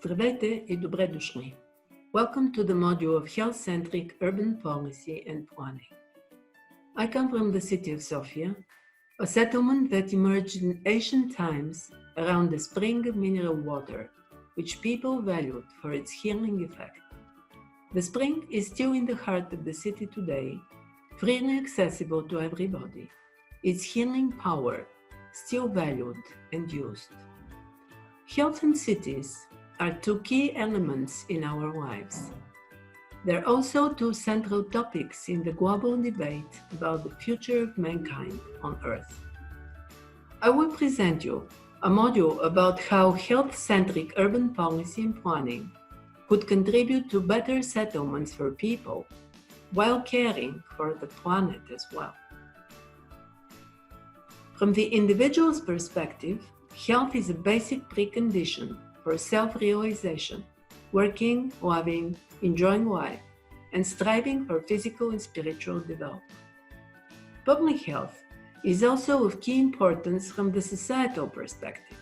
Здравейте и добре дошли. Welcome to the module of Health-Centric Urban Policy and Planning. I come from the city of Sofia, a settlement that emerged in ancient times around a spring of mineral water, which people valued for its healing effect. The spring is still in the heart of the city today, freely accessible to everybody, its healing power still valued and used. Health and cities are two key elements in our lives. They're also two central topics in the global debate about the future of mankind on Earth. I will present you a module about how health-centric urban policy and planning could contribute to better settlements for people while caring for the planet as well. From the individual's perspective, health is a basic precondition for self-realization, working, loving, enjoying life, and striving for physical and spiritual development. Public health is also of key importance from the societal perspective,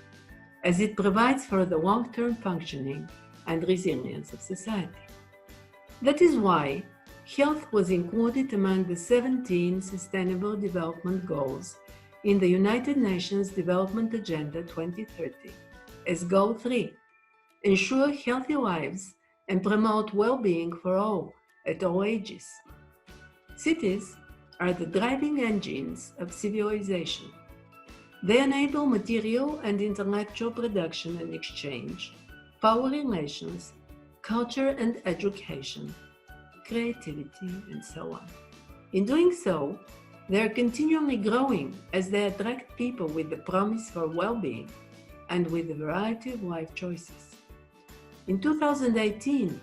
as it provides for the long-term functioning and resilience of society. That is why health was included among the 17 Sustainable Development Goals in the United Nations Development Agenda 2030 as Goal 3, ensure healthy lives and promote well-being for all at all ages. Cities are the driving engines of civilization. They enable material and intellectual production and exchange, power relations, culture and education, creativity, and so on. In doing so, they are continually growing as they attract people with the promise for well-being and with a variety of life choices. In 2018,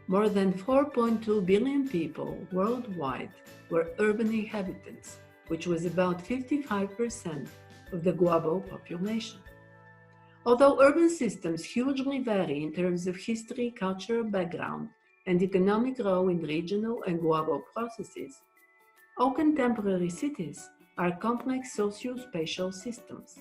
more than 4.2 billion people worldwide were urban inhabitants, which was about 55% of the global population. Although urban systems hugely vary in terms of history, cultural background, and economic role in regional and global processes, all contemporary cities are complex socio-spatial systems.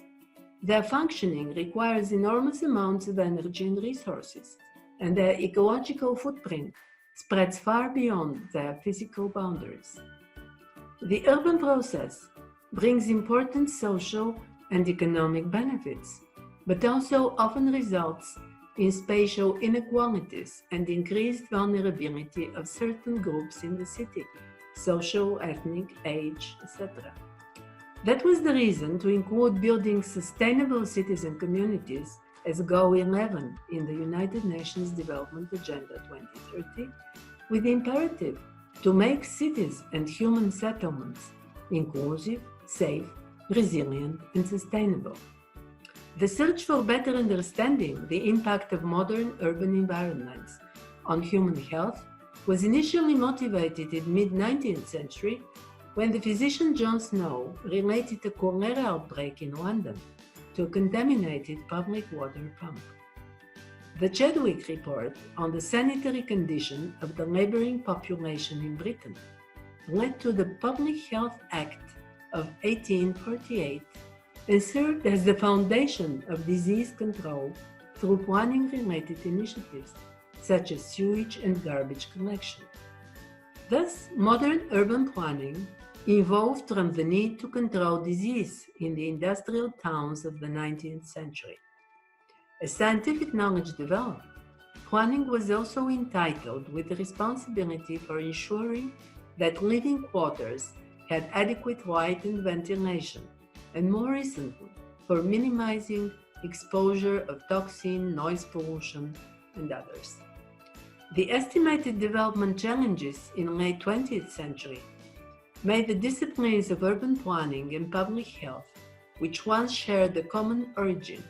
Their functioning requires enormous amounts of energy and resources, and their ecological footprint spreads far beyond their physical boundaries. The urban process brings important social and economic benefits, but also often results in spatial inequalities and increased vulnerability of certain groups in the city, social, ethnic, age, etc. That was the reason to include building sustainable cities and communities as Goal 11 in the United Nations Development Agenda 2030, with the imperative to make cities and human settlements inclusive, safe, resilient, and sustainable. The search for better understanding the impact of modern urban environments on human health was initially motivated in the mid-19th century when the physician John Snow related a cholera outbreak in London to a contaminated public water pump. The Chadwick Report on the sanitary condition of the laboring population in Britain led to the Public Health Act of 1848 and served as the foundation of disease control through planning-related initiatives such as sewage and garbage collection. Thus, modern urban planning evolved from the need to control disease in the industrial towns of the 19th century. As scientific knowledge developed, planning was also entitled with the responsibility for ensuring that living quarters had adequate light and ventilation, and more recently, for minimizing exposure of toxin, noise pollution, and others. The estimated development challenges in the late 20th century made the disciplines of urban planning and public health, which once shared a common origin,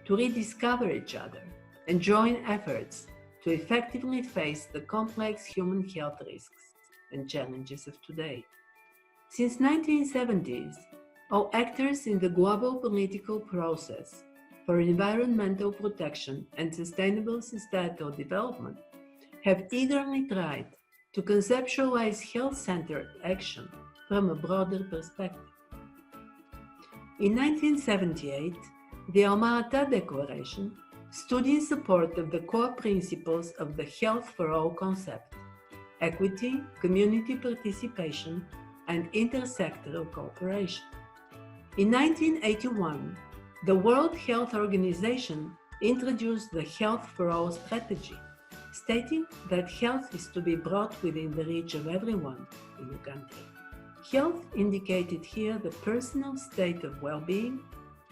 to rediscover each other and join efforts to effectively face the complex human health risks and challenges of today. Since 1970s, all actors in the global political process for environmental protection and sustainable societal development have eagerly tried to conceptualize health-centered action from a broader perspective. In 1978, the Alma Ata Declaration stood in support of the core principles of the Health for All concept: equity, community participation, and intersectoral cooperation. In 1981, the World Health Organization introduced the Health for All strategy, stating that health is to be brought within the reach of everyone in a country. Health indicated here the personal state of well-being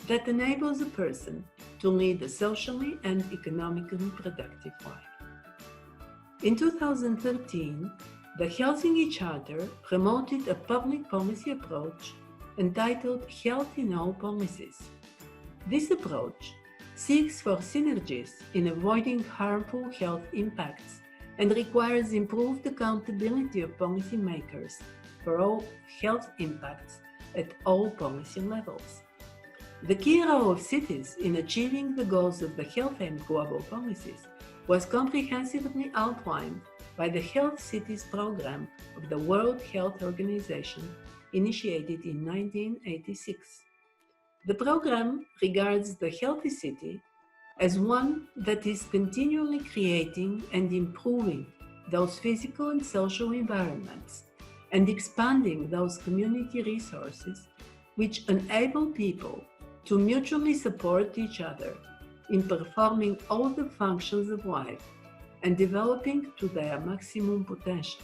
that enables a person to lead a socially and economically productive life. In 2013, the Helsinki Charter promoted a public policy approach entitled Health in All Policies. This approach seeks for synergies in avoiding harmful health impacts and requires improved accountability of policymakers for all health impacts at all policy levels. The key role of cities in achieving the goals of the Health and global policies was comprehensively outlined by the Health Cities program of the World Health Organization, initiated in 1986. The program regards the healthy city as one that is continually creating and improving those physical and social environments and expanding those community resources which enable people to mutually support each other in performing all the functions of life and developing to their maximum potential.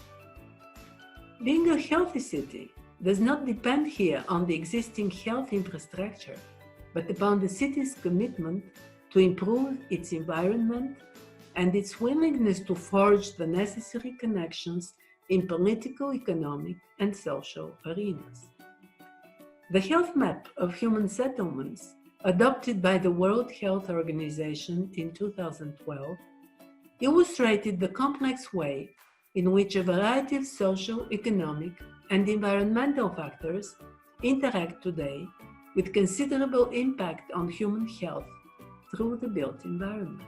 Being a healthy city does not depend here on the existing health infrastructure, but upon the city's commitment to improve its environment and its willingness to forge the necessary connections in political, economic, and social arenas. The Health Map of Human Settlements, adopted by the World Health Organization in 2012, illustrated the complex way in which a variety of social, economic, and environmental factors interact today with considerable impact on human health through the built environment.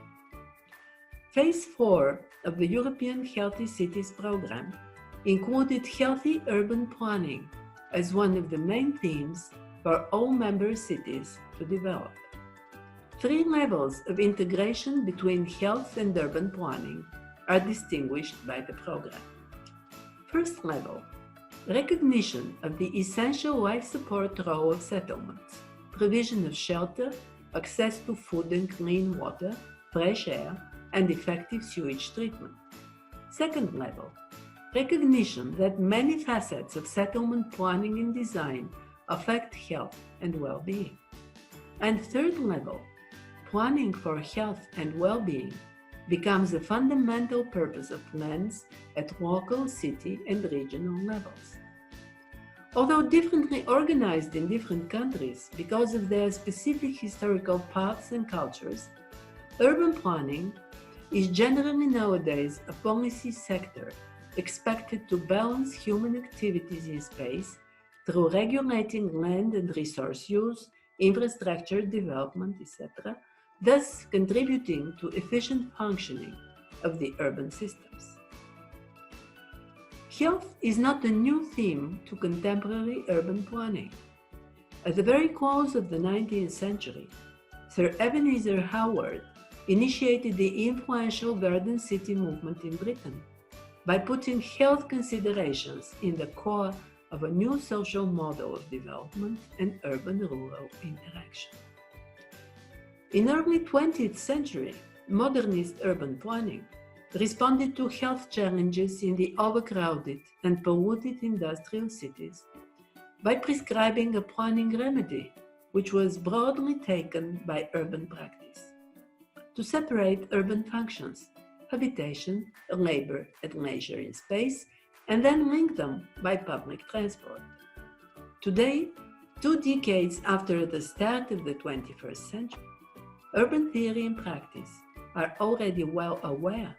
Phase 4 of the European Healthy Cities program included healthy urban planning as one of the main themes for all member cities to develop. 3 levels of integration between health and urban planning are distinguished by the program. First level, recognition of the essential life support role of settlements, provision of shelter, access to food and clean water, fresh air, and effective sewage treatment. Second level, recognition that many facets of settlement planning and design affect health and well-being. And third level, planning for health and well-being becomes a fundamental purpose of plans at local, city, and regional levels. Although differently organized in different countries because of their specific historical paths and cultures, urban planning is generally nowadays a policy sector expected to balance human activities in space through regulating land and resource use, infrastructure development, etc., thus contributing to efficient functioning of the urban systems. Health is not a new theme to contemporary urban planning. At the very close of the 19th century, Sir Ebenezer Howard initiated the influential Garden City movement in Britain by putting health considerations in the core of a new social model of development and urban-rural interaction. In early 20th century, modernist urban planning responded to health challenges in the overcrowded and polluted industrial cities by prescribing a planning remedy which was broadly taken by urban practice to separate urban functions, habitation, labor, and leisure in space, and then link them by public transport. Today, 2 decades after the start of the 21st century, urban theory and practice are already well aware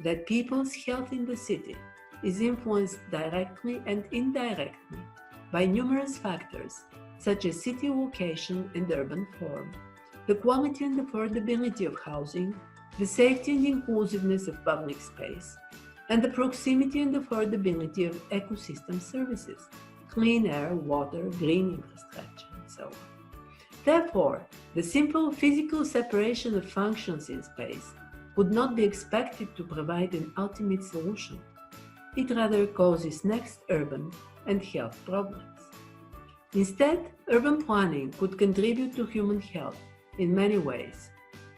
that people's health in the city is influenced directly and indirectly by numerous factors such as city location and urban form, the quality and affordability of housing, the safety and inclusiveness of public space, and the proximity and affordability of ecosystem services, clean air, water, green infrastructure, and so on. Therefore, The simple physical separation of functions in space would not be expected to provide an ultimate solution. It rather causes next urban and health problems. Instead, urban planning could contribute to human health in many ways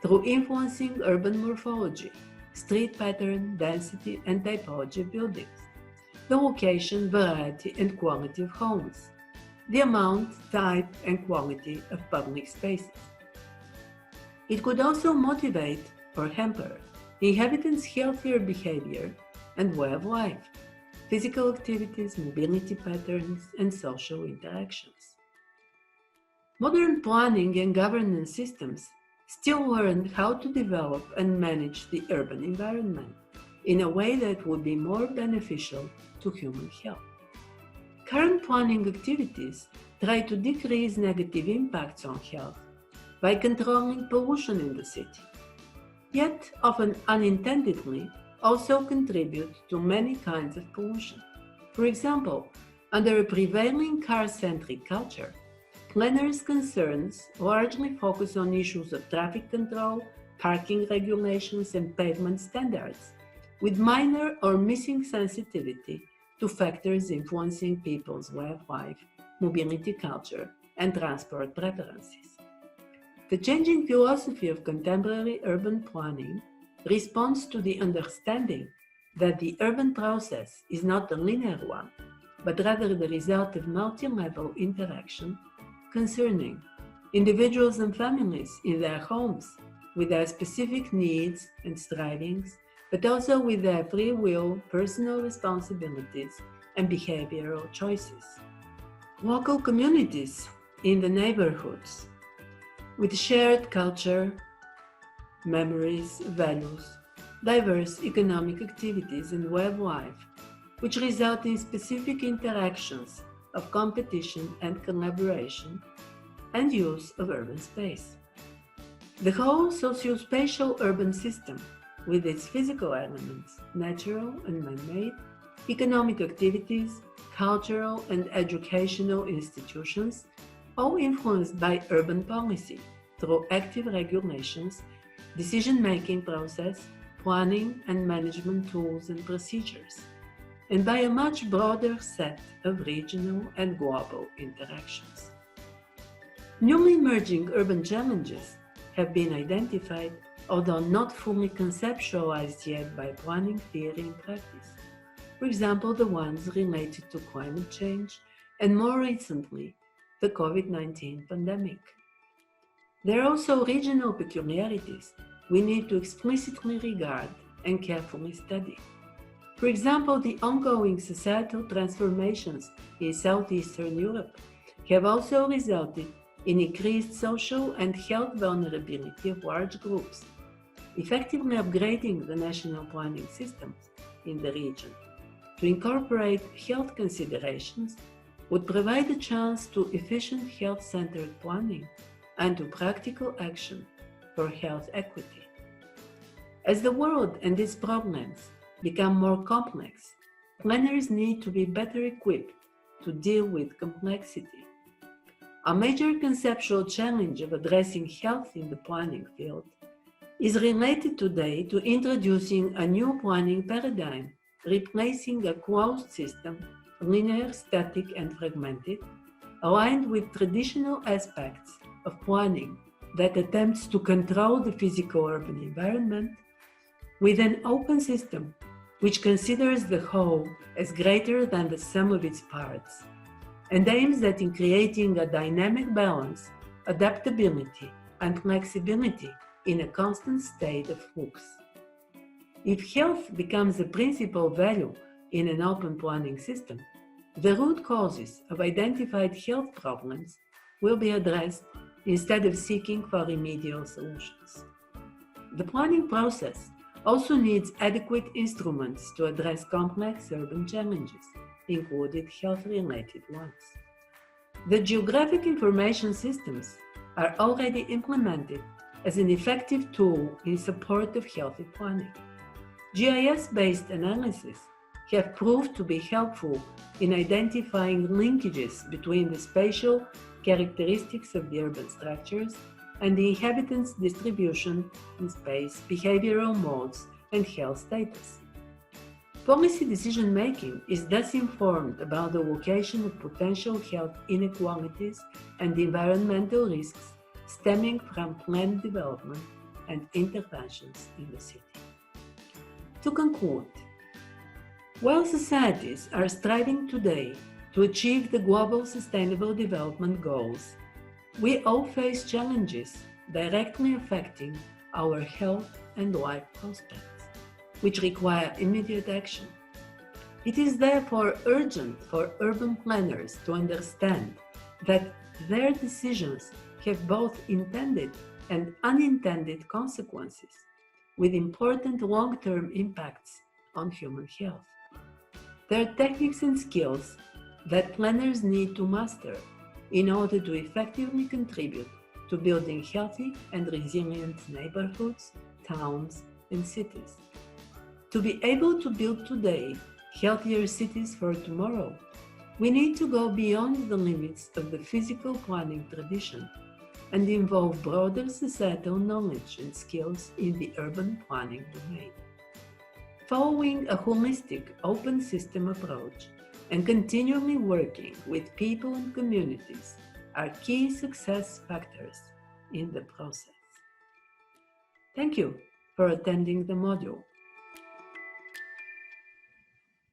through influencing urban morphology, street pattern, density, and typology of buildings, the location, variety, and quality of homes, the amount, type, and quality of public spaces. It could also motivate or hamper inhabitants' healthier behavior and way of life, physical activities, mobility patterns, and social interactions. Modern planning and governance systems still learn how to develop and manage the urban environment in a way that would be more beneficial to human health. Current planning activities try to decrease negative impacts on health by controlling pollution in the city, yet often unintendedly also contribute to many kinds of pollution. For example, under a prevailing car-centric culture, planners' concerns largely focus on issues of traffic control, parking regulations, and pavement standards, with minor or missing sensitivity to factors influencing people's way of life, mobility culture, and transport preferences. The changing philosophy of contemporary urban planning responds to the understanding that the urban process is not a linear one, but rather the result of multi-level interaction concerning individuals and families in their homes with their specific needs and strivings, but also with their free will, personal responsibilities, and behavioral choices. Local communities in the neighborhoods with shared culture, memories, values, diverse economic activities, and way of life, which result in specific interactions of competition and collaboration and use of urban space. The whole socio-spatial urban system, with its physical elements, natural and man-made, economic activities, cultural and educational institutions, all influenced by urban policy through active regulations, decision-making process, planning and management tools and procedures, and by a much broader set of regional and global interactions. Newly emerging urban challenges have been identified, although not fully conceptualized yet by planning theory and practice. For example, the ones related to climate change and more recently, the COVID-19 pandemic. There are also regional peculiarities we need to explicitly regard and carefully study. For example, the ongoing societal transformations in Southeastern Europe have also resulted in increased social and health vulnerability of large groups. Effectively upgrading the national planning systems in the region to incorporate health considerations would provide a chance to efficient health-centered planning and to practical action for health equity. As the world and its problems become more complex, planners need to be better equipped to deal with complexity. A major conceptual challenge of addressing health in the planning field is related today to introducing a new planning paradigm, replacing a closed system, linear, static, and fragmented, aligned with traditional aspects of planning that attempts to control the physical urban environment, with an open system which considers the whole as greater than the sum of its parts, and aims at in creating a dynamic balance, adaptability, and flexibility in a constant state of flux. If health becomes a principal value in an open planning system, the root causes of identified health problems will be addressed instead of seeking for remedial solutions. The planning process also needs adequate instruments to address complex urban challenges, including health-related ones. The geographic information systems are already implemented as an effective tool in support of healthy planning. GIS-based analysis have proved to be helpful in identifying linkages between the spatial characteristics of the urban structures and the inhabitants' distribution in space, behavioral modes, and health status. Policy decision-making is thus informed about the location of potential health inequalities and environmental risks stemming from planned development and interventions in the city. To conclude, while societies are striving today to achieve the Global Sustainable Development Goals, we all face challenges directly affecting our health and life prospects, which require immediate action. It is therefore urgent for urban planners to understand that their decisions have both intended and unintended consequences, with important long-term impacts on human health. There are techniques and skills that planners need to master in order to effectively contribute to building healthy and resilient neighborhoods, towns, and cities. To be able to build today healthier cities for tomorrow, we need to go beyond the limits of the physical planning tradition and involve broader societal knowledge and skills in the urban planning domain. Following a holistic, open system approach and continually working with people and communities are key success factors in the process. Thank you for attending the module.